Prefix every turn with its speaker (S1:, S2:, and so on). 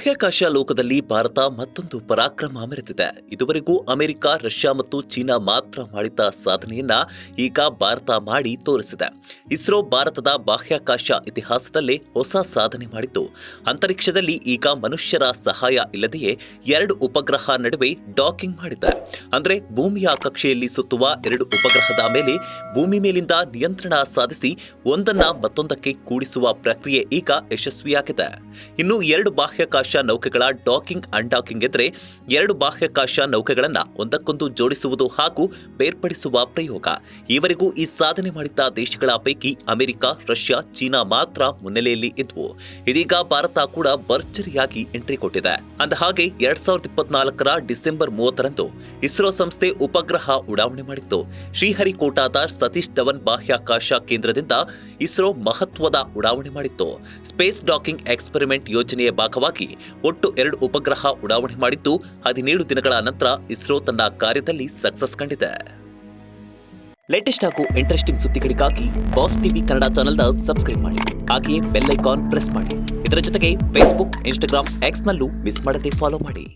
S1: ಬಾಹ್ಯಾಕಾಶ ಲೋಕದಲ್ಲಿ ಭಾರತ ಮತ್ತೊಂದು ಪರಾಕ್ರಮ ಮೆರೆದಿದೆ. ಇದುವರೆಗೂ ಅಮೆರಿಕ, ರಷ್ಯಾ ಮತ್ತು ಚೀನಾ ಮಾತ್ರ ಮಾಡಿದ ಸಾಧನೆಯನ್ನ ಈಗ ಭಾರತ ಮಾಡಿ ತೋರಿಸಿದೆ. ಇಸ್ರೋ ಭಾರತದ ಬಾಹ್ಯಾಕಾಶ ಇತಿಹಾಸದಲ್ಲೇ ಹೊಸ ಸಾಧನೆ ಮಾಡಿದ್ದು, ಅಂತರಿಕ್ಷದಲ್ಲಿ ಈಗ ಮನುಷ್ಯರ ಸಹಾಯ ಇಲ್ಲದೆಯೇ 2 ಉಪಗ್ರಹ ನಡುವೆ ಡಾಕಿಂಗ್ ಮಾಡಿದೆ. ಅಂದ್ರೆ ಭೂಮಿಯ ಕಕ್ಷೆಯಲ್ಲಿ ಸುತ್ತುವ 2 ಉಪಗ್ರಹದ ಮೇಲೆ ಭೂಮಿ ಮೇಲಿಂದ ನಿಯಂತ್ರಣ ಸಾಧಿಸಿ ಒಂದನ್ನ ಮತ್ತೊಂದಕ್ಕೆ ಕೂಡಿಸುವ ಪ್ರಕ್ರಿಯೆ ಈಗ ಯಶಸ್ವಿಯಾಗಿದೆ. ಇನ್ನು 2 ಬಾಹ್ಯಾಕಾಶ ನೌಕೆಗಳ ಡಾಕಿಂಗ್ ಅನ್ಡಾಕಿಂಗ್ ಎಂದರೆ 2 ಬಾಹ್ಯಾಕಾಶ ನೌಕೆಗಳನ್ನು ಒಂದಕ್ಕೊಂದು ಜೋಡಿಸುವುದು ಹಾಗೂ ಬೇರ್ಪಡಿಸುವ ಪ್ರಯೋಗ. ಈವರೆಗೂ ಈ ಸಾಧನೆ ಮಾಡಿದ್ದ ದೇಶಗಳ ಪೈಕಿ ಅಮೆರಿಕ, ರಷ್ಯಾ, ಚೀನಾ ಮಾತ್ರ ಮುನ್ನೆಲೆಯಲ್ಲಿ ಇದ್ವು. ಇದೀಗ ಭಾರತ ಕೂಡ ಭರ್ಜರಿಯಾಗಿ ಎಂಟ್ರಿ ಕೊಟ್ಟಿದೆ. ಅಂದಹಾಗೆ 2024ರ ಡಿಸೆಂಬರ್ 30ರಂದು ಇಸ್ರೋ ಸಂಸ್ಥೆ ಉಪಗ್ರಹ ಉಡಾವಣೆ ಮಾಡಿತ್ತು. ಶ್ರೀಹರಿಕೋಟಾದ ಸತೀಶ್ ಧವನ್ ಬಾಹ್ಯಾಕಾಶ ಕೇಂದ್ರದಿಂದ ಇಸ್ರೋ ಮಹತ್ವದ ಉಡಾವಣೆ ಮಾಡಿತ್ತು. ಸ್ಪೇಸ್ ಡಾಕಿಂಗ್ ಎಕ್ಸ್ಪೆರಿಮೆಂಟ್ ಯೋಜನೆಯ ಭಾಗವಾಗಿ ಒಟ್ಟು 2 ಉಪಗ್ರಹ ಉಡಾವಣೆ ಮಾಡಿದ್ದು 17 ದಿನಗಳ ನಂತರ ಇಸ್ರೋ ತನ್ನ ಕಾರ್ಯದಲ್ಲಿ ಸಕ್ಸಸ್ ಕಂಡಿದೆ. ಲೇಟೆಸ್ಟ್ ಹಾಗೂ ಇಂಟ್ರೆಸ್ಟಿಂಗ್ ಸುದ್ದಿಗಳಿಗಾಗಿ ಬಾಸ್ ಟಿವಿ ಕನ್ನಡ ಚಾನೆಲ್ನ ಸಬ್ಸ್ಕ್ರೈಬ್ ಮಾಡಿ. ಹಾಗೆಯೇ ಬೆಲ್ ಐಕಾನ್ ಪ್ರೆಸ್ ಮಾಡಿ. ಇದರ ಜೊತೆಗೆ ಫೇಸ್ಬುಕ್, ಇನ್ಸ್ಟಾಗ್ರಾಮ್, ಎಕ್ಸ್ ನಲ್ಲೂ ಮಿಸ್ ಮಾಡದೆ ಫಾಲೋ ಮಾಡಿ.